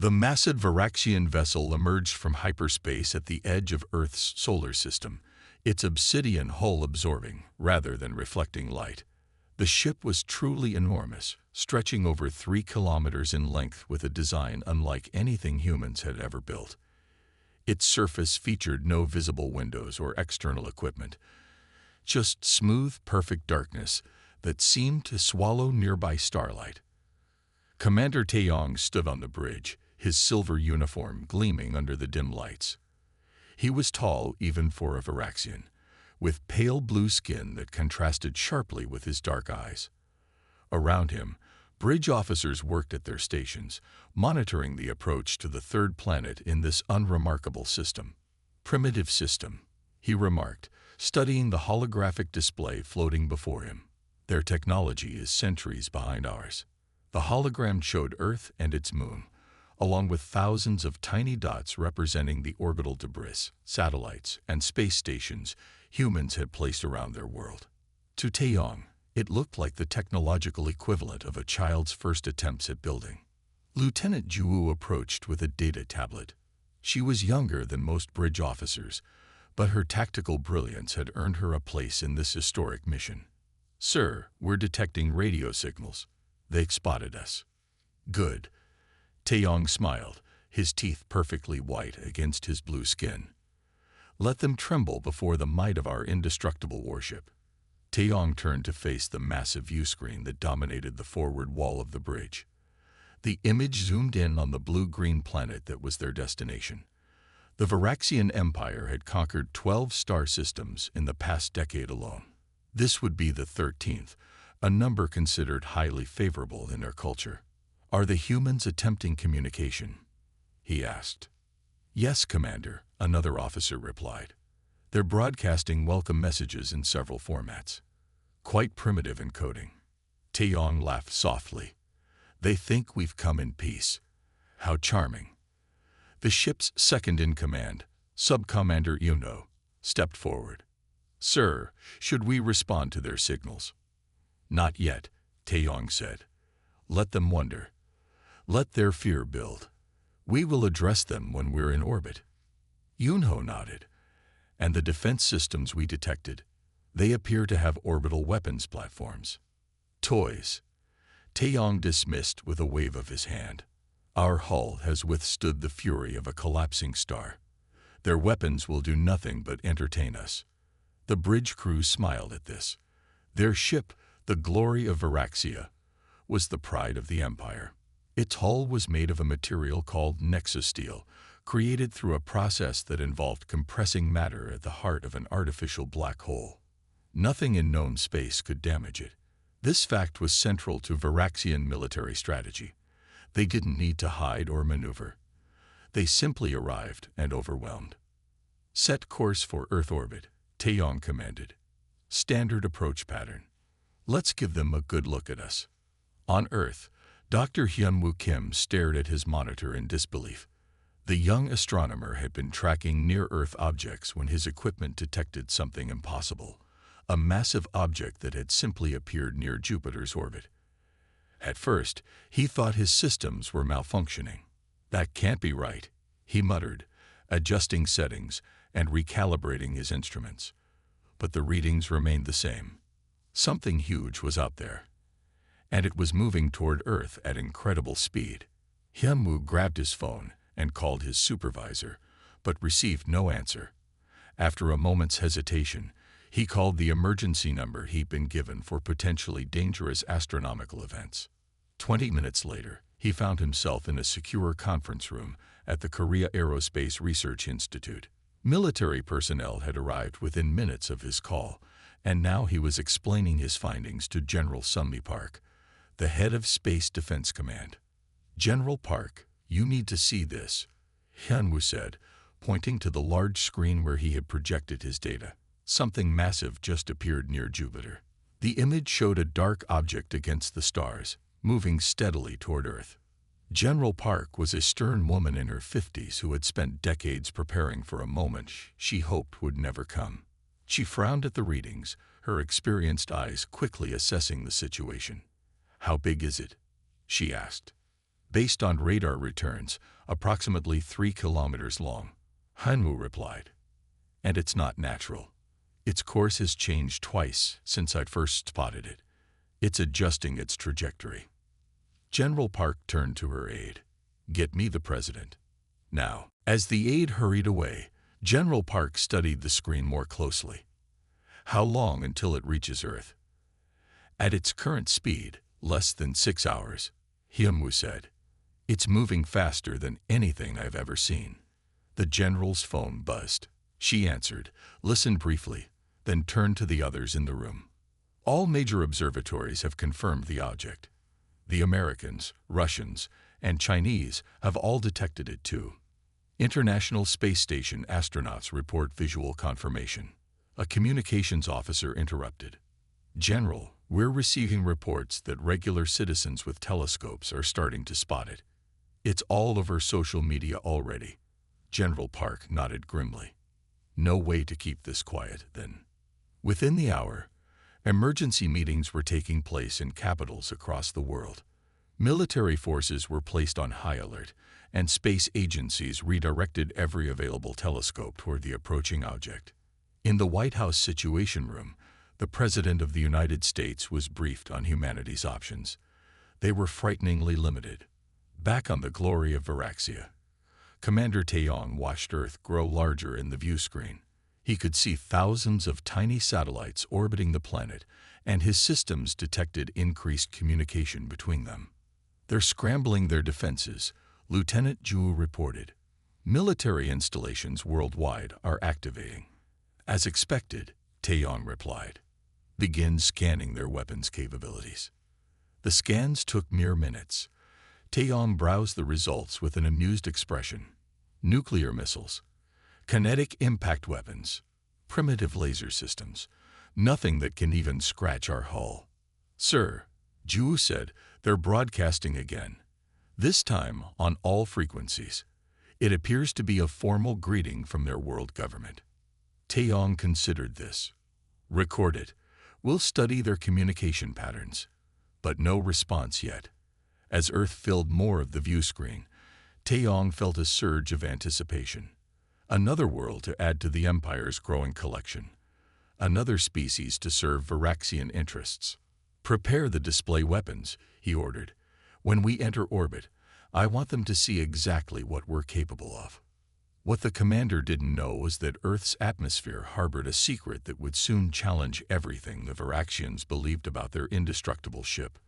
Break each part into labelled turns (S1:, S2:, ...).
S1: The massive Varaxian vessel emerged from hyperspace at the edge of Earth's solar system, its obsidian hull absorbing, rather than reflecting light. The ship was truly enormous, stretching over 3 kilometers in length with a design unlike anything humans had ever built. Its surface featured no visible windows or external equipment, just smooth, perfect darkness that seemed to swallow nearby starlight. Commander Taeyong stood on the bridge, his silver uniform gleaming under the dim lights. He was tall even for a Varaxian, with pale blue skin that contrasted sharply with his dark eyes. Around him, bridge officers worked at their stations, monitoring the approach to the third planet in this unremarkable system. "Primitive system," he remarked, studying the holographic display floating before him. "Their technology is centuries behind ours." The hologram showed Earth and its moon, along with thousands of tiny dots representing the orbital debris, satellites, and space stations humans had placed around their world. To Taeyong, it looked like the technological equivalent of a child's first attempts at building. Lieutenant Juwu approached with a data tablet. She was younger than most bridge officers, but her tactical brilliance had earned her a place in this historic mission. "Sir, we're detecting radio signals. They've spotted us." "Good." Taeyong smiled, his teeth perfectly white against his blue skin. "Let them tremble before the might of our indestructible warship." Taeyong turned to face the massive viewscreen that dominated the forward wall of the bridge. The image zoomed in on the blue-green planet that was their destination. The Varaxian Empire had conquered 12 star systems in the past decade alone. This would be the 13th, a number considered highly favorable in their culture. "Are the humans attempting communication?" he asked. "Yes, Commander," another officer replied. "They're broadcasting welcome messages in several formats. Quite primitive encoding." Taeyong laughed softly. "They think we've come in peace. How charming." The ship's second-in-command, Sub-Commander Yuno, stepped forward. "Sir, should we respond to their signals?" "Not yet," Taeyong said. "Let them wonder. Let their fear build. We will address them when we're in orbit." Yunho nodded. "And the defense systems we detected, they appear to have orbital weapons platforms." "Toys," Taeyong dismissed with a wave of his hand. "Our hull has withstood the fury of a collapsing star. Their weapons will do nothing but entertain us." The bridge crew smiled at this. Their ship, the glory of Varaxia, was the pride of the Empire. Its hull was made of a material called nexosteel, created through a process that involved compressing matter at the heart of an artificial black hole. Nothing in known space could damage it. This fact was central to Varaxian military strategy. They didn't need to hide or maneuver. They simply arrived and overwhelmed. "Set course for Earth orbit," Taeyong commanded. "Standard approach pattern. Let's give them a good look at us." On Earth, Dr. Hyunwoo Kim stared at his monitor in disbelief. The young astronomer had been tracking near-Earth objects when his equipment detected something impossible, a massive object that had simply appeared near Jupiter's orbit. At first, he thought his systems were malfunctioning. "That can't be right," he muttered, adjusting settings and recalibrating his instruments. But the readings remained the same. Something huge was out there, and it was moving toward Earth at incredible speed. Hyunwoo grabbed his phone and called his supervisor, but received no answer. After a moment's hesitation, he called the emergency number he'd been given for potentially dangerous astronomical events. 20 minutes later, he found himself in a secure conference room at the Korea Aerospace Research Institute. Military personnel had arrived within minutes of his call, and now he was explaining his findings to General Sunmi Park, the head of Space Defense Command. "General Park, you need to see this," Hyunwoo said, pointing to the large screen where he had projected his data. Something massive just appeared near Jupiter. The image showed a dark object against the stars, moving steadily toward Earth. General Park was a stern woman in her 50s who had spent decades preparing for a moment she hoped would never come. She frowned at the readings, her experienced eyes quickly assessing the situation. "How big is it?" she asked. Based on radar returns, approximately 3 kilometers long. Hanwu replied. And it's not natural. Its course has changed twice since I'd first spotted it. It's adjusting its trajectory. General Park turned to her aide. Get me the president. Now. As the aide hurried away, General Park studied the screen more closely. How long until it reaches Earth? At its current speed, less than 6 hours, Hyunwoo said. It's moving faster than anything I've ever seen. The general's phone buzzed. She answered, listened briefly, then turned to the others in the room. All major observatories have confirmed the object. The Americans, Russians, and Chinese have all detected it too. International Space Station astronauts report visual confirmation. A communications officer interrupted. General, we're receiving reports that regular citizens with telescopes are starting to spot it. It's all over social media already. General Park nodded grimly. No way to keep this quiet, then. Within the hour, emergency meetings were taking place in capitals across the world. Military forces were placed on high alert, and space agencies redirected every available telescope toward the approaching object. In the White House Situation Room, the President of the United States was briefed on humanity's options. They were frighteningly limited. Back on the glory of Varaxia, Commander Taeyong watched Earth grow larger in the view screen. He could see thousands of tiny satellites orbiting the planet, and his systems detected increased communication between them. They're scrambling their defenses, Lieutenant Zhu reported. Military installations worldwide are activating. As expected, Taeyong replied. Begin scanning their weapons capabilities. The scans took mere minutes. Taeyong browsed the results with an amused expression. Nuclear missiles, kinetic impact weapons, primitive laser systems, nothing that can even scratch our hull. Sir, Zhu said, they're broadcasting again. This time on all frequencies. It appears to be a formal greeting from their world government. Taeyong considered this. Record it. We'll study their communication patterns. But no response yet. As Earth filled more of the view screen, Taeyong felt a surge of anticipation. Another world to add to the Empire's growing collection. Another species to serve Varaxian interests. Prepare the display weapons, he ordered. When we enter orbit, I want them to see exactly what we're capable of. What the commander didn't know was that Earth's atmosphere harbored a secret that would soon challenge everything the Varaxians believed about their indestructible ship.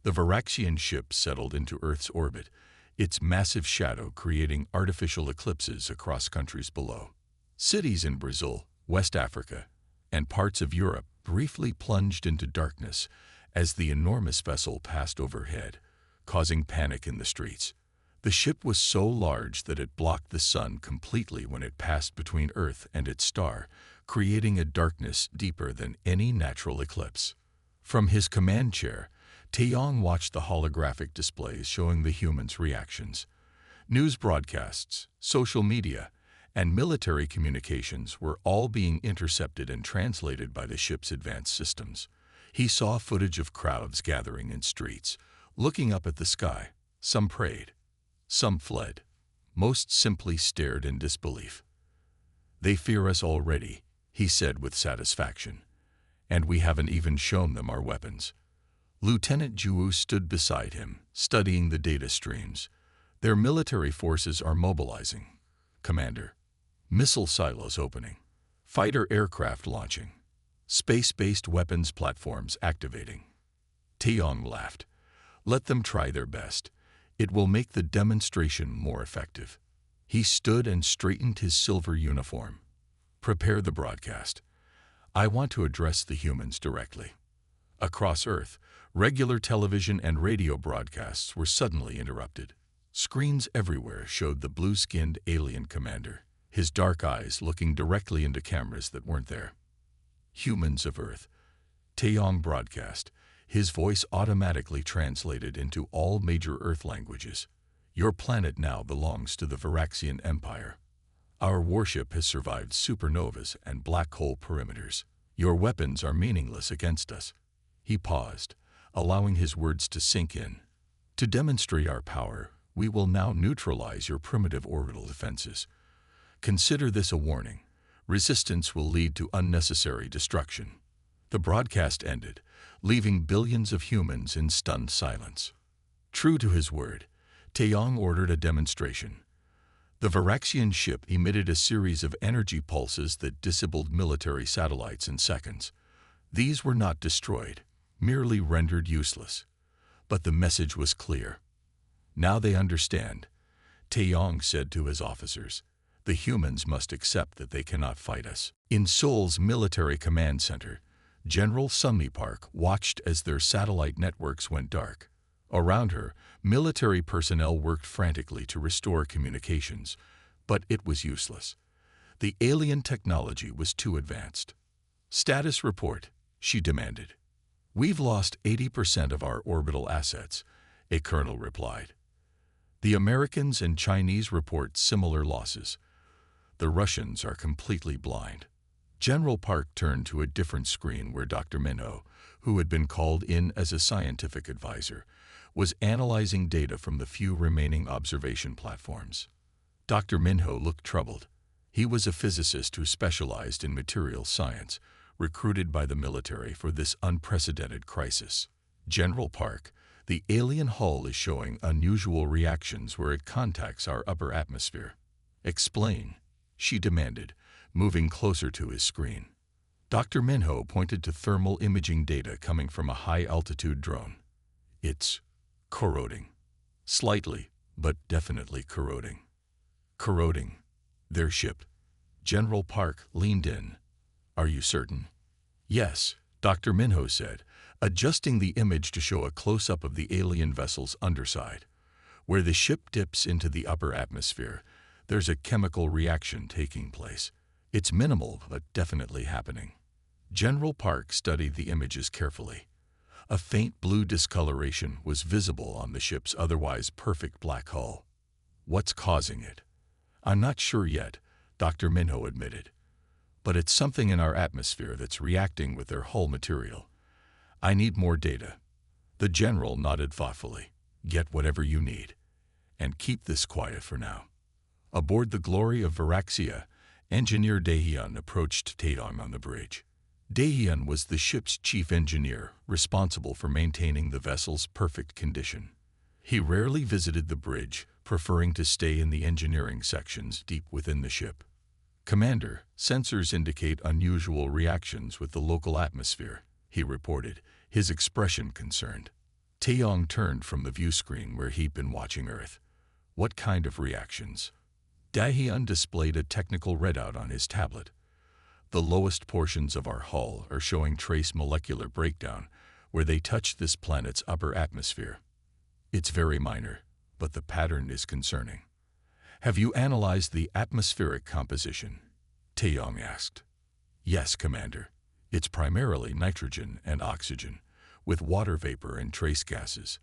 S1: The Varaxian ship settled into Earth's orbit, its massive shadow creating artificial eclipses across countries below. Cities in Brazil, West Africa, and parts of Europe briefly plunged into darkness as the enormous vessel passed overhead, causing panic in the streets. The ship was so large that it blocked the sun completely when it passed between Earth and its star, creating a darkness deeper than any natural eclipse. From his command chair, Taeyong watched the holographic displays showing the humans' reactions. News broadcasts, social media, and military communications were all being intercepted and translated by the ship's advanced systems. He saw footage of crowds gathering in streets, looking up at the sky. Some prayed. Some fled. Most simply stared in disbelief. They fear us already, he said with satisfaction. And we haven't even shown them our weapons. Lieutenant Zhu stood beside him, studying the data streams. Their military forces are mobilizing. Commander. Missile silos opening. Fighter aircraft launching. Space-based weapons platforms activating. Taeyong laughed. Let them try their best. It will make the demonstration more effective. He stood and straightened his silver uniform. Prepare the broadcast. I want to address the humans directly. Across Earth, regular television and radio broadcasts were suddenly interrupted. Screens everywhere showed the blue-skinned alien commander, his dark eyes looking directly into cameras that weren't there. Humans of Earth. Taeyong broadcast, his voice automatically translated into all major Earth languages. Your planet now belongs to the Varaxian Empire. Our warship has survived supernovas and black hole perimeters. Your weapons are meaningless against us. He paused, allowing his words to sink in. To demonstrate our power, We will now neutralize your primitive orbital defenses. Consider this a warning. Resistance will lead to unnecessary destruction." The broadcast ended, leaving billions of humans in stunned silence. True to his word, Taeyong ordered a demonstration. The Varaxian ship emitted a series of energy pulses that disabled military satellites in seconds. These were not destroyed, merely rendered useless. But the message was clear. "Now they understand," Taeyong said to his officers. "The humans must accept that they cannot fight us." In Seoul's military command center, General Sunmi Park watched as their satellite networks went dark. Around her, military personnel worked frantically to restore communications, but it was useless. The alien technology was too advanced. "Status report," she demanded. "We've lost 80% of our orbital assets," a colonel replied. The Americans and Chinese report similar losses. The Russians are completely blind. General Park turned to a different screen where Dr. Minho, who had been called in as a scientific advisor, was analyzing data from the few remaining observation platforms. Dr. Minho looked troubled. He was a physicist who specialized in materials science, recruited by the military for this unprecedented crisis. "General Park, the alien hull is showing unusual reactions where it contacts our upper atmosphere. Explain," she demanded, moving closer to his screen. Dr. Minho pointed to thermal imaging data coming from a high-altitude drone. "It's corroding. Slightly, but definitely corroding." "Corroding their ship?" General Park leaned in. "Are you certain?" "Yes," Dr. Minho said, adjusting the image to show a close-up of the alien vessel's underside. Where the ship dips into the upper atmosphere, there's a chemical reaction taking place. It's minimal, but definitely happening. General Park studied the images carefully. A faint blue discoloration was visible on the ship's otherwise perfect black hull. "What's causing it?" "I'm not sure yet," Dr. Minho admitted. "But it's something in our atmosphere that's reacting with their hull material. I need more data." The general nodded thoughtfully. "Get whatever you need. And keep this quiet for now." Aboard the Glory of Varaxia, Engineer Daehyun approached Taeyong on the bridge. Daehyun was the ship's chief engineer, responsible for maintaining the vessel's perfect condition. He rarely visited the bridge, preferring to stay in the engineering sections deep within the ship. "Commander, sensors indicate unusual reactions with the local atmosphere," he reported, his expression concerned. Taeyong turned from the view screen where he'd been watching Earth. "What kind of reactions?" Daehyun displayed a technical readout on his tablet. "The lowest portions of our hull are showing trace molecular breakdown where they touch this planet's upper atmosphere. It's very minor, but the pattern is concerning." "Have you analyzed the atmospheric composition?" Taeyong asked. "Yes, Commander. It's primarily nitrogen and oxygen, with water vapor and trace gases.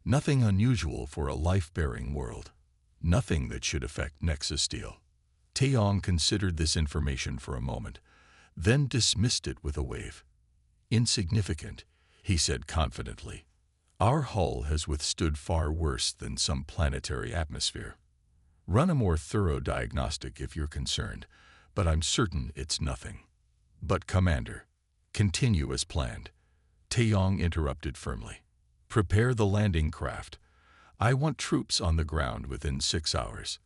S1: Nothing unusual for a life-bearing world. Nothing that should affect Nexus Steel." Taeyong considered this information for a moment, then dismissed it with a wave. "Insignificant," he said confidently. "Our hull has withstood far worse than some planetary atmosphere. Run a more thorough diagnostic if you're concerned, but I'm certain it's nothing." "But Commander, continue as planned," Taeyong interrupted firmly. "Prepare the landing craft. I want troops on the ground within 6 hours.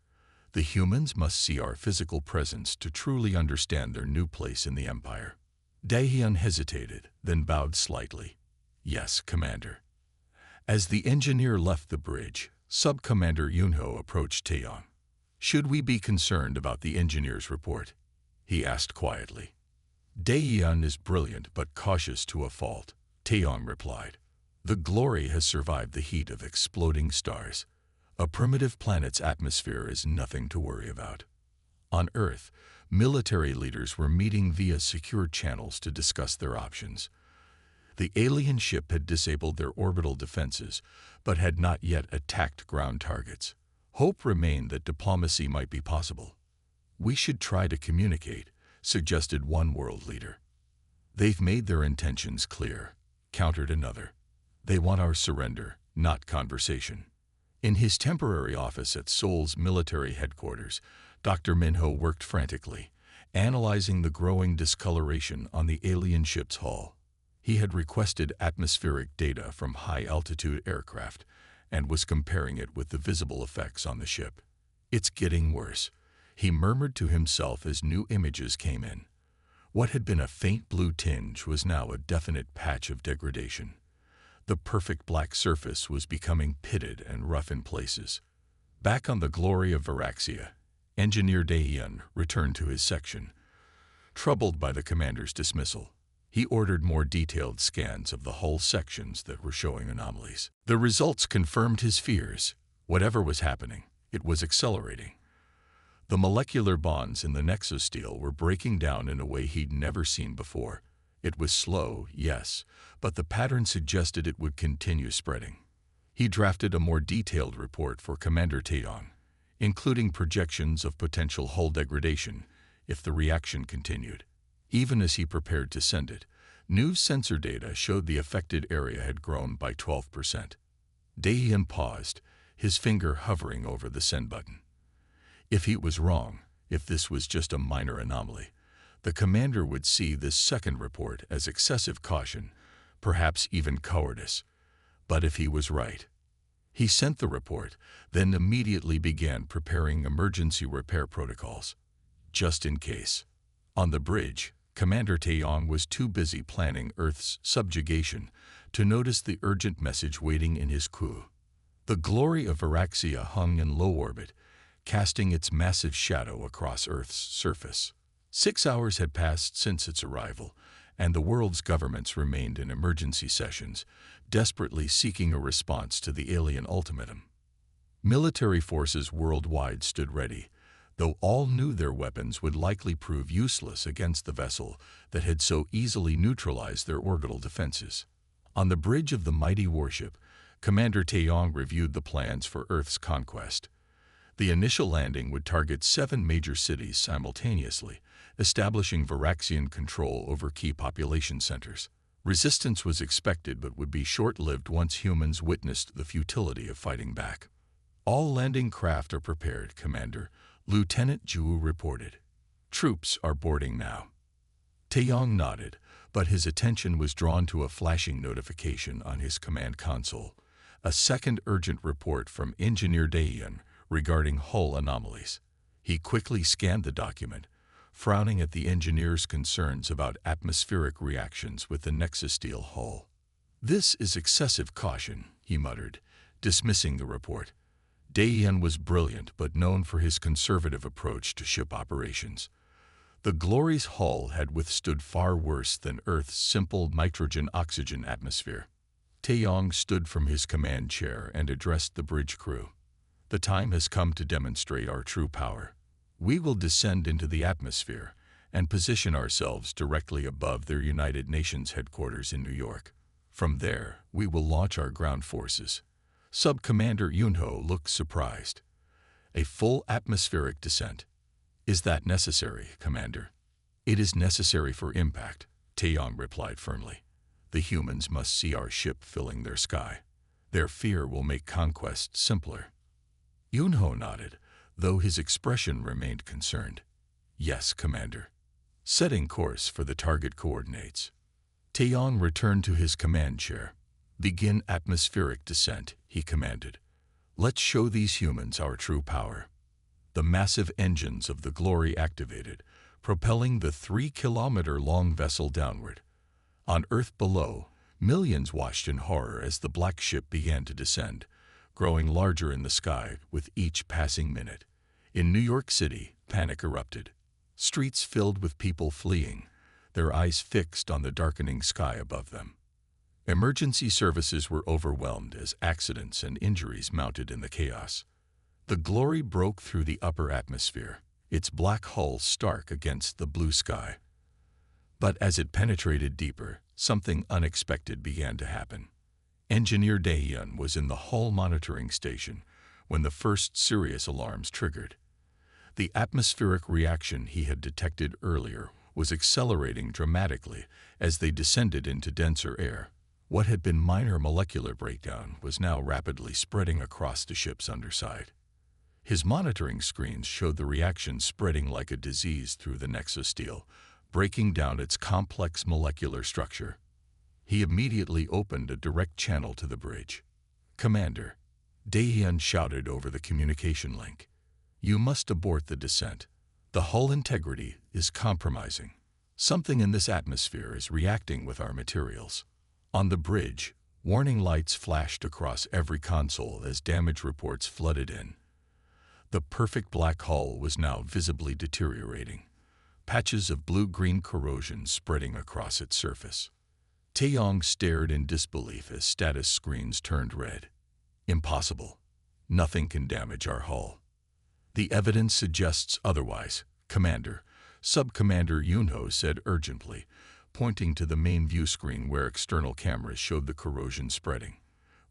S1: The humans must see our physical presence to truly understand their new place in the Empire." Daehyun hesitated, then bowed slightly. "Yes, Commander." As the engineer left the bridge, Sub-Commander Yunho approached Taeyong. "Should we be concerned about the engineer's report?" he asked quietly. "Daehyun is brilliant but cautious to a fault," Taeyong replied. "The Glory has survived the heat of exploding stars. A primitive planet's atmosphere is nothing to worry about." On Earth, military leaders were meeting via secure channels to discuss their options. The alien ship had disabled their orbital defenses, but had not yet attacked ground targets. Hope remained that diplomacy might be possible. "We should try to communicate," suggested one world leader. "They've made their intentions clear," countered another. "They want our surrender, not conversation." In his temporary office at Seoul's military headquarters, Dr. Minho worked frantically, analyzing the growing discoloration on the alien ship's hull. He had requested atmospheric data from high-altitude aircraft and was comparing it with the visible effects on the ship. "It's getting worse," he murmured to himself as new images came in. What had been a faint blue tinge was now a definite patch of degradation. The perfect black surface was becoming pitted and rough in places. Back on the glory of Varaxia, Engineer Daehyun returned to his section. Troubled by the commander's dismissal, he ordered more detailed scans of the hull sections that were showing anomalies. The results confirmed his fears. Whatever was happening, it was accelerating. The molecular bonds in the nexosteel were breaking down in a way he'd never seen before. It was slow, yes, but the pattern suggested it would continue spreading. He drafted a more detailed report for Commander Taeyong, including projections of potential hull degradation if the reaction continued. Even as he prepared to send it, new sensor data showed the affected area had grown by 12%. Daehyun paused, his finger hovering over the send button. If he was wrong, if this was just a minor anomaly, the commander would see this second report as excessive caution, perhaps even cowardice. But if he was right, he sent the report, then immediately began preparing emergency repair protocols, just in case. On the bridge, Commander Taeyong was too busy planning Earth's subjugation to notice the urgent message waiting in his queue. The glory of Varaxia hung in low orbit, casting its massive shadow across Earth's surface. 6 hours had passed since its arrival, and the world's governments remained in emergency sessions, desperately seeking a response to the alien ultimatum. Military forces worldwide stood ready, though all knew their weapons would likely prove useless against the vessel that had so easily neutralized their orbital defenses. On the bridge of the mighty warship, Commander Taeyong reviewed the plans for Earth's conquest. The initial landing would target 7 major cities simultaneously, establishing Varaxian control over key population centers. Resistance was expected but would be short-lived once humans witnessed the futility of fighting back. "All landing craft are prepared, Commander," Lieutenant Ju reported. "Troops are boarding now." Taeyong nodded, but his attention was drawn to a flashing notification on his command console, a second urgent report from Engineer Daehyun regarding hull anomalies. He quickly scanned the document, frowning at the engineer's concerns about atmospheric reactions with the nexosteel hull. "This is excessive caution," he muttered, dismissing the report. Daehyun was brilliant but known for his conservative approach to ship operations. The Glory's hull had withstood far worse than Earth's simple nitrogen-oxygen atmosphere. Taeyong stood from his command chair and addressed the bridge crew. "The time has come to demonstrate our true power. We will descend into the atmosphere and position ourselves directly above their United Nations headquarters in New York. From there, we will launch our ground forces." Sub-Commander Yunho looked surprised. "A full atmospheric descent. Is that necessary, Commander?" "It is necessary for impact," Taeyong replied firmly. "The humans must see our ship filling their sky. Their fear will make conquest simpler." Yunho nodded, though his expression remained concerned. "Yes, Commander." Setting course for the target coordinates, Taeyong returned to his command chair. "Begin atmospheric descent," he commanded. "Let's show these humans our true power." The massive engines of the Glory activated, propelling the 3-kilometer-long vessel downward. On Earth below, millions watched in horror as the black ship began to descend, growing larger in the sky with each passing minute. In New York City, panic erupted. Streets filled with people fleeing, their eyes fixed on the darkening sky above them. Emergency services were overwhelmed as accidents and injuries mounted in the chaos. The Glory broke through the upper atmosphere, its black hull stark against the blue sky. But as it penetrated deeper, something unexpected began to happen. Engineer Daehyun was in the hull monitoring station when the first serious alarms triggered. The atmospheric reaction he had detected earlier was accelerating dramatically as they descended into denser air. What had been minor molecular breakdown was now rapidly spreading across the ship's underside. His monitoring screens showed the reaction spreading like a disease through the nexosteel, breaking down its complex molecular structure. He immediately opened a direct channel to the bridge. "Commander," Daehyun shouted over the communication link, "you must abort the descent. The hull integrity is compromising. Something in this atmosphere is reacting with our materials." On the bridge, warning lights flashed across every console as damage reports flooded in. The perfect black hull was now visibly deteriorating, patches of blue-green corrosion spreading across its surface. Taeyong stared in disbelief as status screens turned red. "Impossible. Nothing can damage our hull." "The evidence suggests otherwise, Commander," Sub-Commander Yunho said urgently, pointing to the main view screen where external cameras showed the corrosion spreading.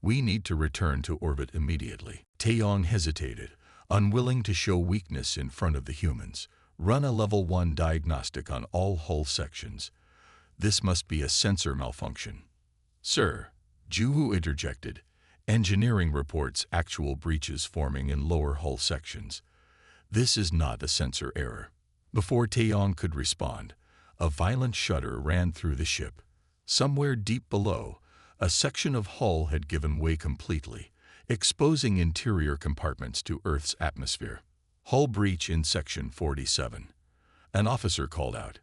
S1: "We need to return to orbit immediately." Taeyong hesitated, unwilling to show weakness in front of the humans. "Run a Level 1 diagnostic on all hull sections. This must be a sensor malfunction." "Sir," Juhu interjected, "engineering reports actual breaches forming in lower hull sections. This is not a sensor error." Before Taeyong could respond, a violent shudder ran through the ship. Somewhere deep below, a section of hull had given way completely, exposing interior compartments to Earth's atmosphere. "Hull breach in Section 47. An officer called out.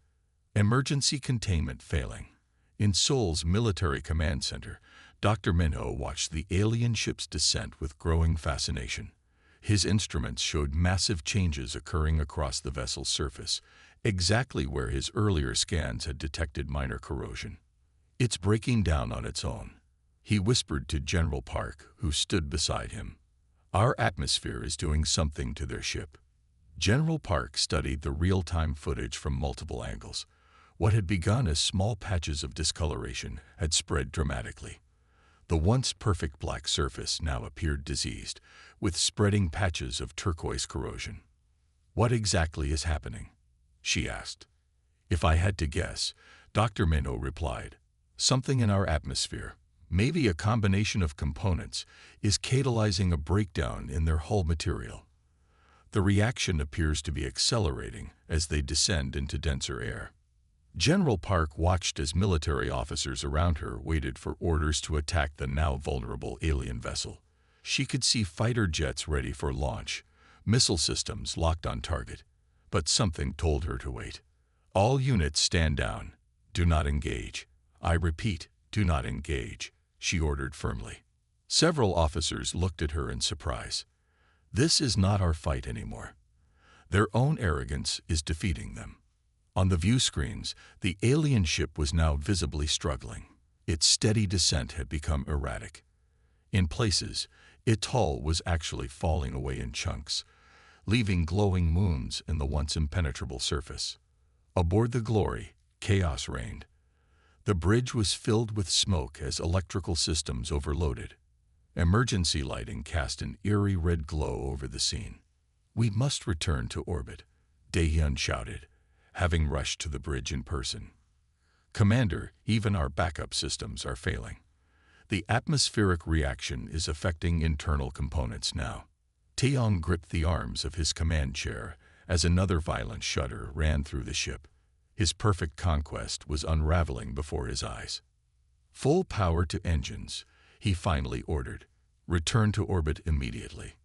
S1: "Emergency containment failing." In Seoul's military command center, Dr. Minho watched the alien ship's descent with growing fascination. His instruments showed massive changes occurring across the vessel's surface, exactly where his earlier scans had detected minor corrosion. "It's breaking down on its own," he whispered to General Park, who stood beside him. "Our atmosphere is doing something to their ship." General Park studied the real-time footage from multiple angles. What had begun as small patches of discoloration had spread dramatically. The once perfect black surface now appeared diseased, with spreading patches of turquoise corrosion. "What exactly is happening?" she asked. "If I had to guess," Dr. Minho replied, "something in our atmosphere, maybe a combination of components, is catalyzing a breakdown in their hull material. The reaction appears to be accelerating as they descend into denser air." General Park watched as military officers around her waited for orders to attack the now vulnerable alien vessel. She could see fighter jets ready for launch, missile systems locked on target, but something told her to wait. "All units stand down. Do not engage. I repeat, do not engage," she ordered firmly. Several officers looked at her in surprise. This is not our fight anymore. Their own arrogance is defeating them. On the view screens, the alien ship was now visibly struggling. Its steady descent had become erratic. In places, its hull was actually falling away in chunks, leaving glowing moons in the once impenetrable surface. Aboard the Glory, chaos reigned. The bridge was filled with smoke as electrical systems overloaded. Emergency lighting cast an eerie red glow over the scene. "We must return to orbit," Daehyun shouted, having rushed to the bridge in person. "Commander, even our backup systems are failing. The atmospheric reaction is affecting internal components now." Taeyong gripped the arms of his command chair as another violent shudder ran through the ship. His perfect conquest was unraveling before his eyes. "Full power to engines," he finally ordered. "Return to orbit immediately."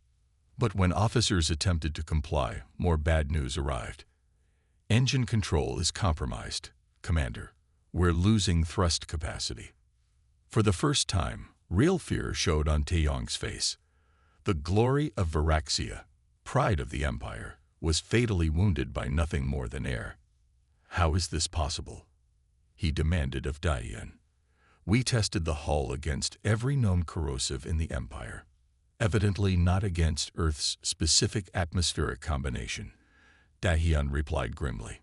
S1: But when officers attempted to comply, more bad news arrived. "Engine control is compromised, Commander. We're losing thrust capacity." For the first time, real fear showed on Taeyong's face. The glory of Viraxia, pride of the Empire, was fatally wounded by nothing more than air. "How is this possible?" he demanded of Daehyun. "We tested the hull against every known corrosive in the Empire. Evidently not against Earth's specific atmospheric combination," Daehyun replied grimly.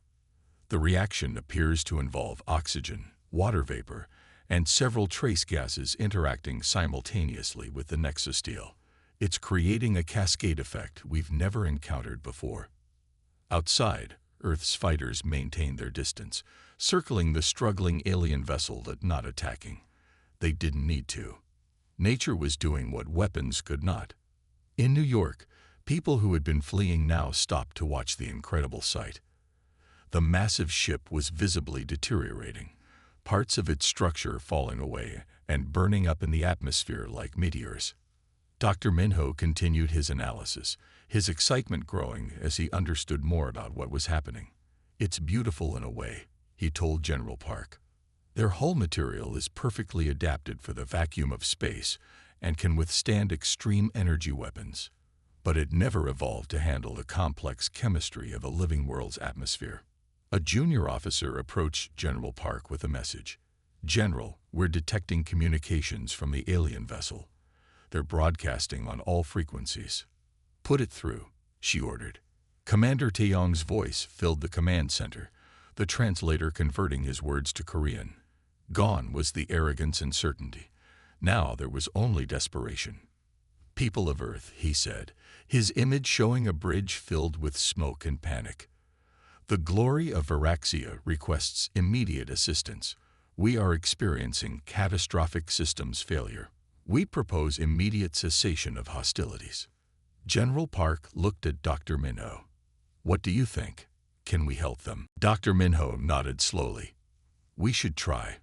S1: "The reaction appears to involve oxygen, water vapor, and several trace gases interacting simultaneously with the nexosteel. It's creating a cascade effect we've never encountered before." Outside, Earth's fighters maintained their distance, circling the struggling alien vessel but not attacking. They didn't need to. Nature was doing what weapons could not. In New York, people who had been fleeing now stopped to watch the incredible sight. The massive ship was visibly deteriorating, parts of its structure falling away and burning up in the atmosphere like meteors. Dr. Minho continued his analysis, his excitement growing as he understood more about what was happening. "It's beautiful in a way," he told General Park. "Their hull material is perfectly adapted for the vacuum of space and can withstand extreme energy weapons. But it never evolved to handle the complex chemistry of a living world's atmosphere." A junior officer approached General Park with a message. "General, we're detecting communications from the alien vessel. They're broadcasting on all frequencies." "Put it through," she ordered. Commander Taeyong's voice filled the command center, the translator converting his words to Korean. Gone was the arrogance and certainty. Now there was only desperation. "People of Earth," he said, his image showing a bridge filled with smoke and panic. "The glory of Varaxia requests immediate assistance. We are experiencing catastrophic systems failure. We propose immediate cessation of hostilities." General Park looked at Dr. Minho. "What do you think? Can we help them?" Dr. Minho nodded slowly. "We should try.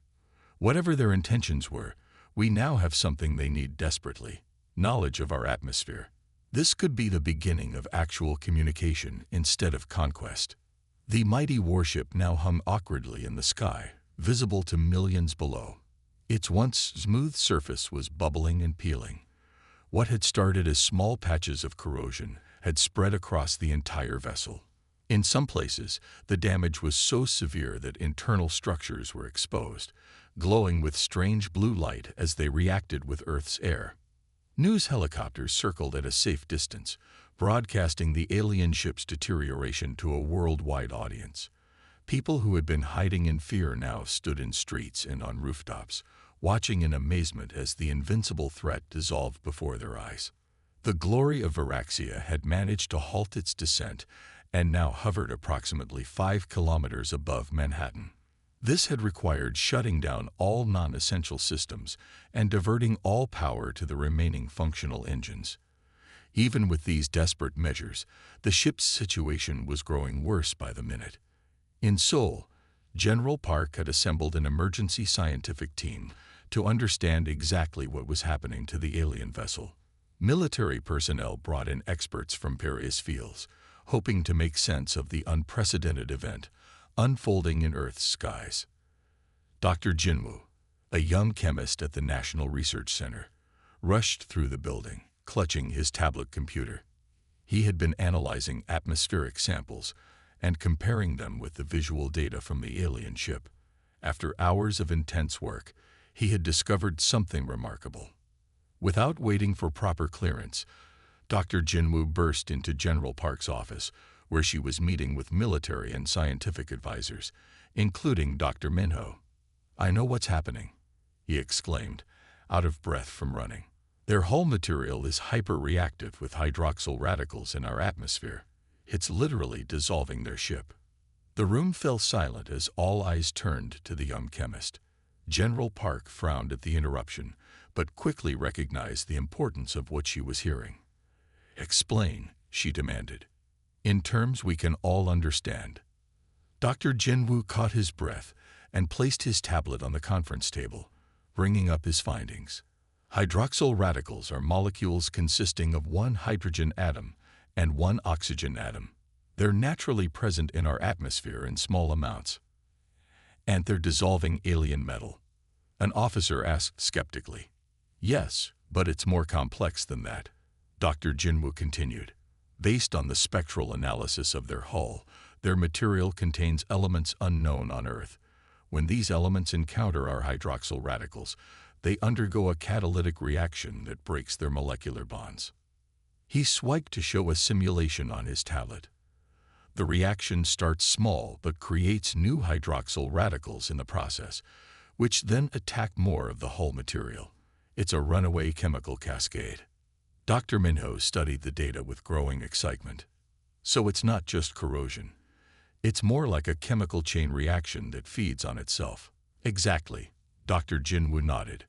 S1: Whatever their intentions were, we now have something they need desperately: knowledge of our atmosphere. This could be the beginning of actual communication instead of conquest." The mighty warship now hung awkwardly in the sky, visible to millions below. Its once smooth surface was bubbling and peeling. What had started as small patches of corrosion had spread across the entire vessel. In some places, the damage was so severe that internal structures were exposed, glowing with strange blue light as they reacted with Earth's air. News helicopters circled at a safe distance, broadcasting the alien ship's deterioration to a worldwide audience. People who had been hiding in fear now stood in streets and on rooftops, watching in amazement as the invincible threat dissolved before their eyes. The glory of Varaxia had managed to halt its descent and now hovered approximately 5 kilometers above Manhattan. This had required shutting down all non-essential systems and diverting all power to the remaining functional engines. Even with these desperate measures, the ship's situation was growing worse by the minute. In Seoul, General Park had assembled an emergency scientific team to understand exactly what was happening to the alien vessel. Military personnel brought in experts from various fields, hoping to make sense of the unprecedented event unfolding in Earth's skies. Dr. Jinwoo, a young chemist at the National Research Center, rushed through the building, clutching his tablet computer. He had been analyzing atmospheric samples and comparing them with the visual data from the alien ship. After hours of intense work, he had discovered something remarkable. Without waiting for proper clearance, Dr. Jinwoo burst into General Park's office, where she was meeting with military and scientific advisors, including Dr. Minho. "I know what's happening," he exclaimed, out of breath from running. "Their hull material is hyper-reactive with hydroxyl radicals in our atmosphere. It's literally dissolving their ship." The room fell silent as all eyes turned to the young chemist. General Park frowned at the interruption, but quickly recognized the importance of what she was hearing. "Explain," she demanded, "in terms we can all understand." Dr. Jinwoo caught his breath and placed his tablet on the conference table, bringing up his findings. Hydroxyl radicals are molecules consisting of one hydrogen atom and one oxygen atom. They're naturally present in our atmosphere in small amounts. "And they're dissolving alien metal?" an officer asked skeptically. "Yes, but it's more complex than that," Dr. Jinwoo continued. "Based on the spectral analysis of their hull, their material contains elements unknown on Earth. When these elements encounter our hydroxyl radicals, they undergo a catalytic reaction that breaks their molecular bonds." He swiped to show a simulation on his tablet. The reaction starts small but creates new hydroxyl radicals in the process, which then attack more of the hull material. It's a runaway chemical cascade. Dr. Minho studied the data with growing excitement. "So it's not just corrosion. It's more like a chemical chain reaction that feeds on itself." "Exactly," Dr. Jinwoo nodded.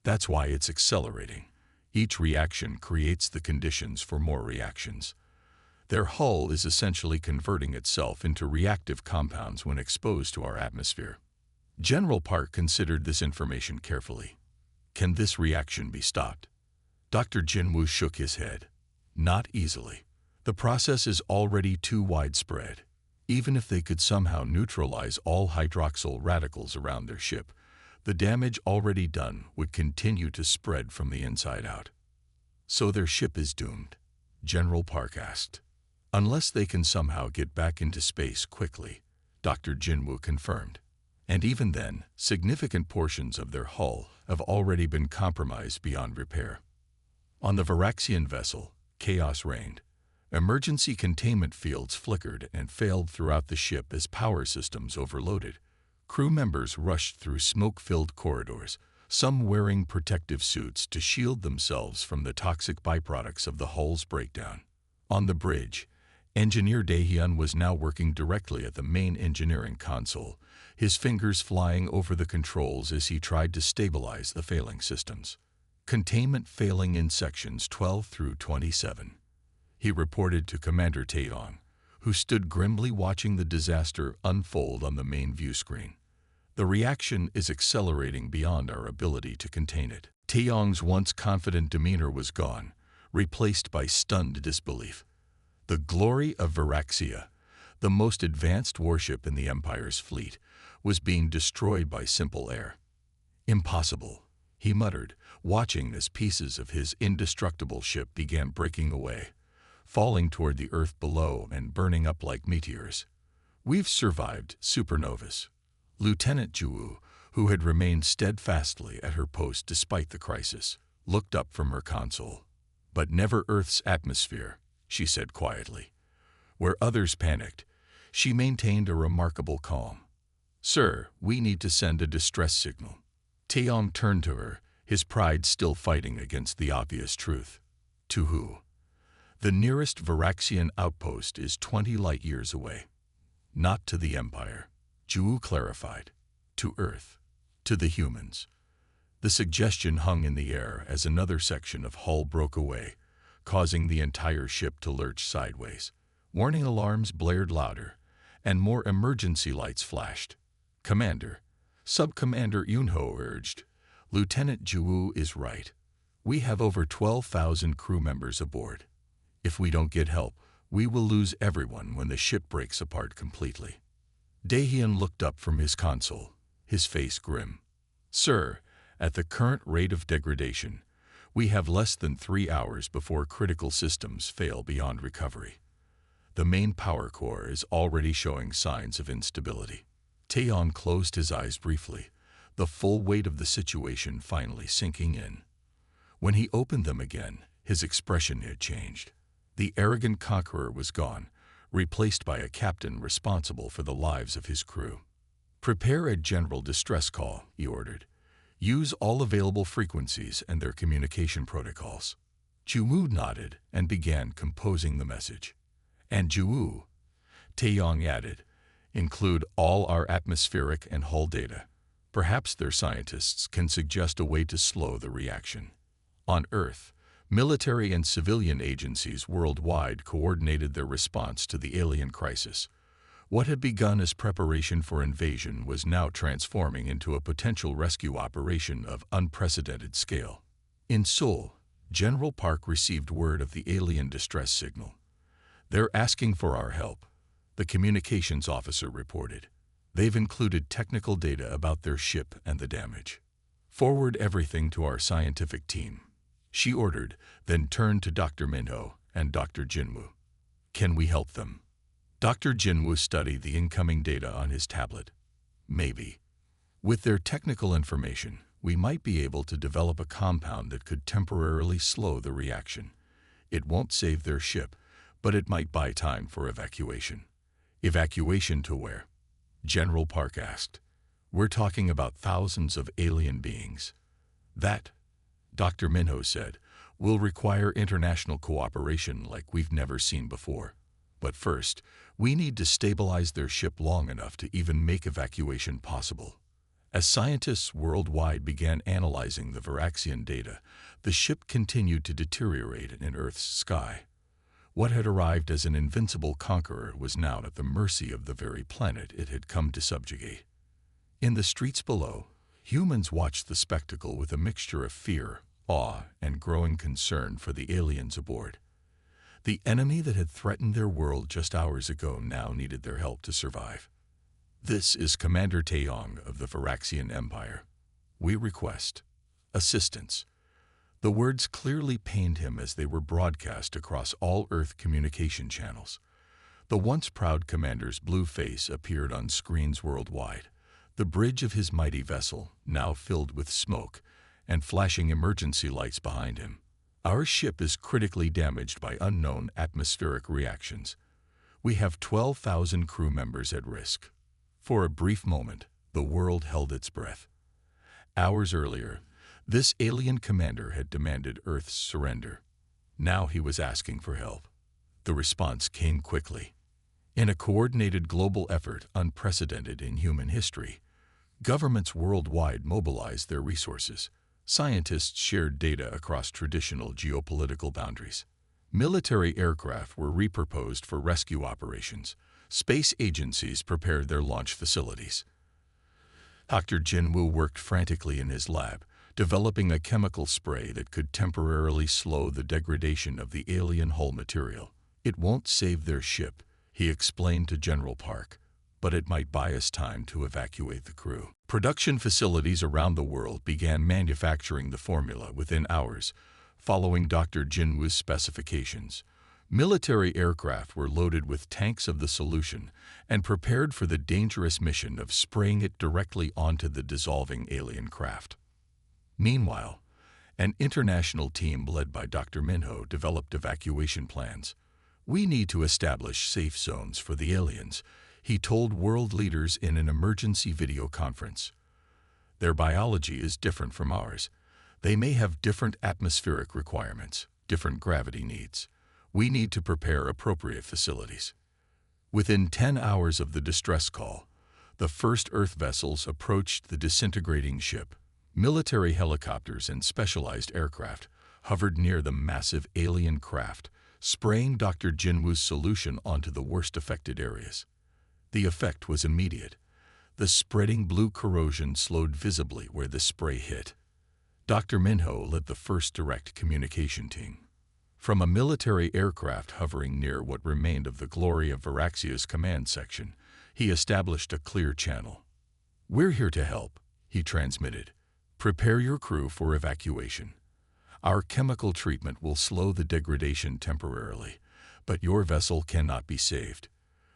S1: That's why it's accelerating. Each reaction creates the conditions for more reactions. Their hull is essentially converting itself into reactive compounds when exposed to our atmosphere. General Park considered this information carefully. Can this reaction be stopped? Dr. Jinwoo shook his head. Not easily. The process is already too widespread. Even if they could somehow neutralize all hydroxyl radicals around their ship, the damage already done would continue to spread from the inside out. So their ship is doomed? General Park asked. Unless they can somehow get back into space quickly, Dr. Jinwoo confirmed. And even then, significant portions of their hull have already been compromised beyond repair. On the Varaxian vessel, chaos reigned. Emergency containment fields flickered and failed throughout the ship as power systems overloaded. Crew members rushed through smoke-filled corridors, some wearing protective suits to shield themselves from the toxic byproducts of the hull's breakdown. On the bridge, Engineer Daehyun was now working directly at the main engineering console, his fingers flying over the controls as he tried to stabilize the failing systems. Containment failing in sections 12 through 27. He reported to Commander Taeyong, who stood grimly watching the disaster unfold on the main view screen. The reaction is accelerating beyond our ability to contain it. Taeyong's once confident demeanor was gone, replaced by stunned disbelief. The glory of Varaxia, the most advanced warship in the Empire's fleet, was being destroyed by simple air. Impossible, he muttered, watching as pieces of his indestructible ship began breaking away, falling toward the Earth below and burning up like meteors. We've survived supernovas. Lieutenant Juwoo, who had remained steadfastly at her post despite the crisis, looked up from her console. But never Earth's atmosphere, she said quietly. Where others panicked, she maintained a remarkable calm. Sir, we need to send a distress signal. Taeyong turned to her, his pride still fighting against the obvious truth. To who? The nearest Varaxian outpost is 20 light-years away. Not to the Empire, Juwoo clarified. To Earth. To the humans. The suggestion hung in the air as another section of hull broke away, causing the entire ship to lurch sideways. Warning alarms blared louder, and more emergency lights flashed. Commander, Sub-Commander Yunho urged, Lieutenant Juwoo is right. We have over 12,000 crew members aboard. If we don't get help, we will lose everyone when the ship breaks apart completely. Daehyun looked up from his console, his face grim. Sir, at the current rate of degradation, we have less than 3 hours before critical systems fail beyond recovery. The main power core is already showing signs of instability. Taeyong closed his eyes briefly, the full weight of the situation finally sinking in. When he opened them again, his expression had changed. The arrogant conqueror was gone, replaced by a captain responsible for the lives of his crew. Prepare a general distress call, he ordered. Use all available frequencies and their communication protocols. Juwoo nodded and began composing the message. And Juwoo, Taeyong added, include all our atmospheric and hull data. Perhaps their scientists can suggest a way to slow the reaction. On Earth, military and civilian agencies worldwide coordinated their response to the alien crisis. What had begun as preparation for invasion was now transforming into a potential rescue operation of unprecedented scale. In Seoul, General Park received word of the alien distress signal. They're asking for our help, the communications officer reported. They've included technical data about their ship and the damage. Forward everything to our scientific team, she ordered, then turned to Dr. Minho and Dr. Jinwoo. Can we help them? Dr. Jinwoo studied the incoming data on his tablet. Maybe. With their technical information, we might be able to develop a compound that could temporarily slow the reaction. It won't save their ship, but it might buy time for evacuation. Evacuation to where? General Park asked. We're talking about thousands of alien beings. That, Dr. Minho said, will require international cooperation like we've never seen before. But first, we need to stabilize their ship long enough to even make evacuation possible. As scientists worldwide began analyzing the Varaxian data, the ship continued to deteriorate in Earth's sky. What had arrived as an invincible conqueror was now at the mercy of the very planet it had come to subjugate. In the streets below, humans watched the spectacle with a mixture of fear, awe, and growing concern for the aliens aboard. The enemy that had threatened their world just hours ago now needed their help to survive. "This is Commander Taeyong of the Varaxian Empire. We request assistance." The words clearly pained him as they were broadcast across all Earth communication channels. The once proud commander's blue face appeared on screens worldwide, the bridge of his mighty vessel now filled with smoke and flashing emergency lights behind him. "Our ship is critically damaged by unknown atmospheric reactions. We have 12,000 crew members at risk." For a brief moment, the world held its breath. Hours earlier, this alien commander had demanded Earth's surrender. Now he was asking for help. The response came quickly. In a coordinated global effort unprecedented in human history, governments worldwide mobilized their resources. Scientists shared data across traditional geopolitical boundaries. Military aircraft were repurposed for rescue operations. Space agencies prepared their launch facilities. Dr. Jinwoo worked frantically in his lab, developing a chemical spray that could temporarily slow the degradation of the alien hull material. "It won't save their ship," he explained to General Park, "but it might buy us time to evacuate the crew." Production facilities around the world began manufacturing the formula within hours, following Dr. Jinwoo's specifications. Military aircraft were loaded with tanks of the solution and prepared for the dangerous mission of spraying it directly onto the dissolving alien craft. Meanwhile, an international team led by Dr. Minho developed evacuation plans. "We need to establish safe zones for the aliens," he told world leaders in an emergency video conference. "Their biology is different from ours. They may have different atmospheric requirements, different gravity needs. We need to prepare appropriate facilities." Within 10 hours of the distress call, the first Earth vessels approached the disintegrating ship. Military helicopters and specialized aircraft hovered near the massive alien craft, spraying Dr. Jinwoo's solution onto the worst affected areas. The effect was immediate. The spreading blue corrosion slowed visibly where the spray hit. Dr. Minho led the first direct communication team. From a military aircraft hovering near what remained of the glory of Varaxia's command section, he established a clear channel. "We're here to help," he transmitted. "Prepare your crew for evacuation. Our chemical treatment will slow the degradation temporarily, but your vessel cannot be saved.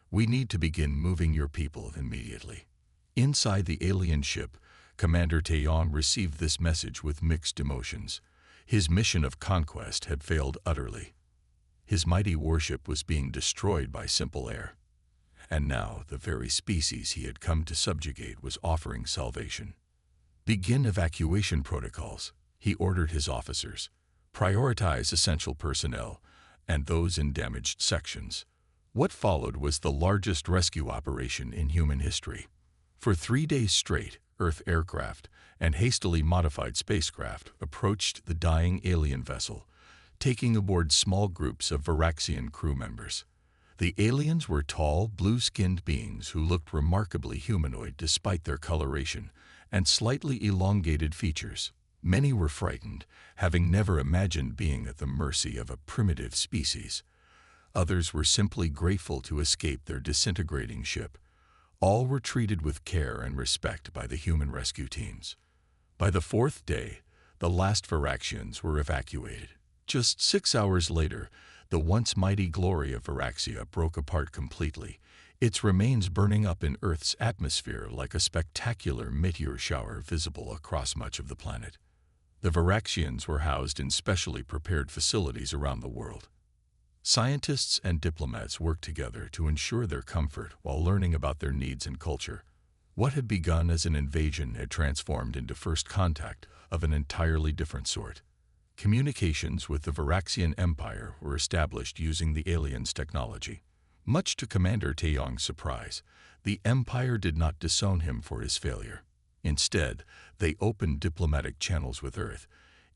S1: We need to begin moving your people immediately." Inside the alien ship, Commander Taeyong received this message with mixed emotions. His mission of conquest had failed utterly. His mighty warship was being destroyed by simple air. And now the very species he had come to subjugate was offering salvation. "Begin evacuation protocols," he ordered his officers. "Prioritize essential personnel and those in damaged sections." What followed was the largest rescue operation in human history. For 3 days straight, Earth aircraft and hastily modified spacecraft approached the dying alien vessel, taking aboard small groups of Varaxian crew members. The aliens were tall, blue-skinned beings who looked remarkably humanoid despite their coloration and slightly elongated features. Many were frightened, having never imagined being at the mercy of a primitive species. Others were simply grateful to escape their disintegrating ship. All were treated with care and respect by the human rescue teams. By the 4th day, the last Varaxians were evacuated. Just 6 hours later, the once mighty glory of Varaxia broke apart completely, its remains burning up in Earth's atmosphere like a spectacular meteor shower visible across much of the planet. The Varaxians were housed in specially prepared facilities around the world. Scientists and diplomats worked together to ensure their comfort while learning about their needs and culture. What had begun as an invasion had transformed into first contact of an entirely different sort. Communications with the Varaxian Empire were established using the aliens' technology. Much to Commander Taeyong's surprise, the Empire did not disown him for his failure. Instead, they opened diplomatic channels with Earth,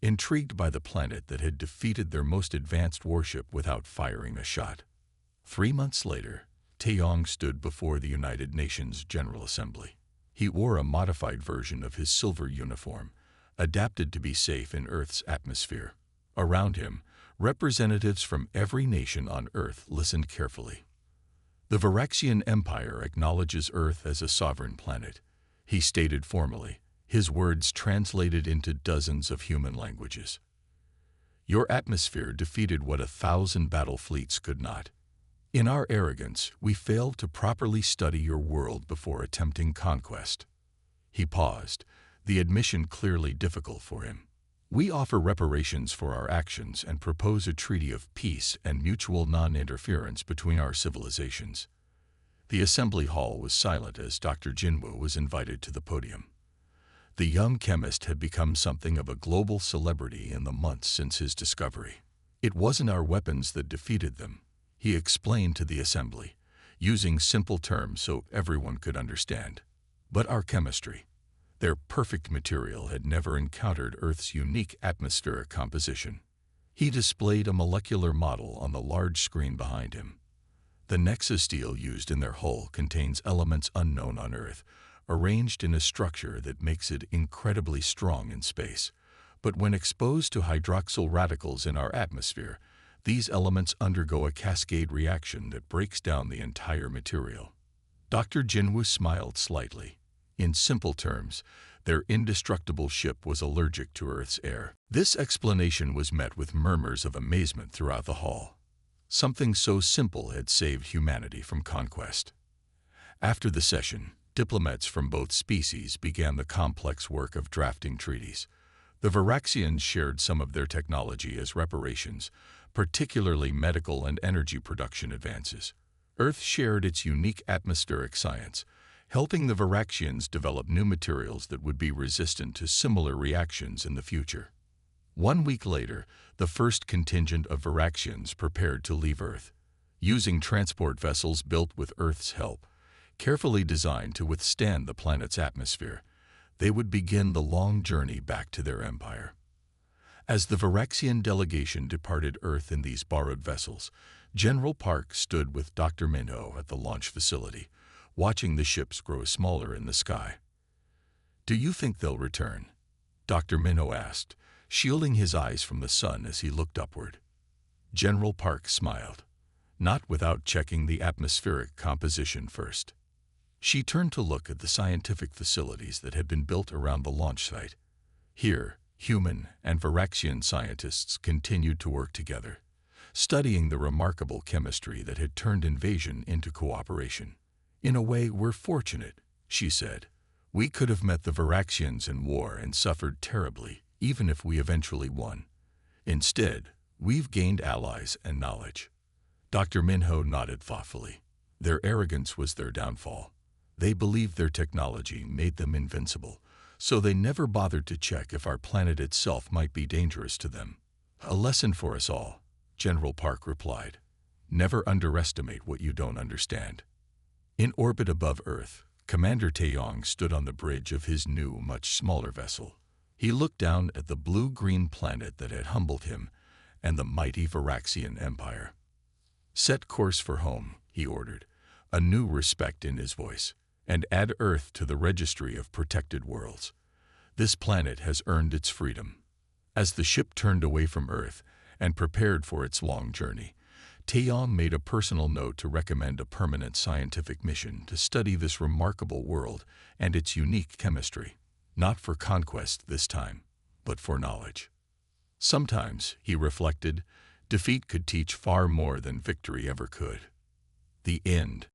S1: intrigued by the planet that had defeated their most advanced warship without firing a shot. 3 months later, Taeyong stood before the United Nations General Assembly. He wore a modified version of his silver uniform, adapted to be safe in Earth's atmosphere. Around him, representatives from every nation on Earth listened carefully. The Varaxian Empire acknowledges Earth as a sovereign planet, he stated formally, his words translated into dozens of human languages. Your atmosphere defeated what 1,000 battle fleets could not. In our arrogance, we failed to properly study your world before attempting conquest. He paused, the admission clearly difficult for him. We offer reparations for our actions and propose a treaty of peace and mutual non-interference between our civilizations. The assembly hall was silent as Dr. Jinwoo was invited to the podium. The young chemist had become something of a global celebrity in the months since his discovery. It wasn't our weapons that defeated them, he explained to the assembly, using simple terms so everyone could understand, but our chemistry. Their perfect material had never encountered Earth's unique atmospheric composition. He displayed a molecular model on the large screen behind him. The Nexus steel used in their hull contains elements unknown on Earth, arranged in a structure that makes it incredibly strong in space. But when exposed to hydroxyl radicals in our atmosphere, these elements undergo a cascade reaction that breaks down the entire material. Dr. Jinwoo smiled slightly. In simple terms, their indestructible ship was allergic to Earth's air. This explanation was met with murmurs of amazement throughout the hall. Something so simple had saved humanity from conquest. After the session, diplomats from both species began the complex work of drafting treaties. The Varaxians shared some of their technology as reparations, particularly medical and energy production advances. Earth shared its unique atmospheric science, helping the Varaxians develop new materials that would be resistant to similar reactions in the future. 1 week later, the first contingent of Varaxians prepared to leave Earth. Using transport vessels built with Earth's help, carefully designed to withstand the planet's atmosphere, they would begin the long journey back to their empire. As the Varaxian delegation departed Earth in these borrowed vessels, General Park stood with Dr. Minho at the launch facility, watching the ships grow smaller in the sky. "Do you think they'll return?" Dr. Minho asked, shielding his eyes from the sun as he looked upward. General Park smiled, not without checking the atmospheric composition first. She turned to look at the scientific facilities that had been built around the launch site. Here, human and Varaxian scientists continued to work together, studying the remarkable chemistry that had turned invasion into cooperation. "In a way, we're fortunate," she said. "We could have met the Varaxians in war and suffered terribly, even if we eventually won. Instead, we've gained allies and knowledge." Dr. Minho nodded thoughtfully. Their arrogance was their downfall. They believed their technology made them invincible, so they never bothered to check if our planet itself might be dangerous to them. "A lesson for us all," General Park replied. "Never underestimate what you don't understand." In orbit above Earth, Commander Taeyong stood on the bridge of his new, much smaller vessel. He looked down at the blue-green planet that had humbled him and the mighty Varaxian Empire. "Set course for home," he ordered, a new respect in his voice, "and add Earth to the registry of protected worlds. This planet has earned its freedom." As the ship turned away from Earth and prepared for its long journey, Taeyong made a personal note to recommend a permanent scientific mission to study this remarkable world and its unique chemistry. Not for conquest this time, but for knowledge. Sometimes, he reflected, defeat could teach far more than victory ever could. The end.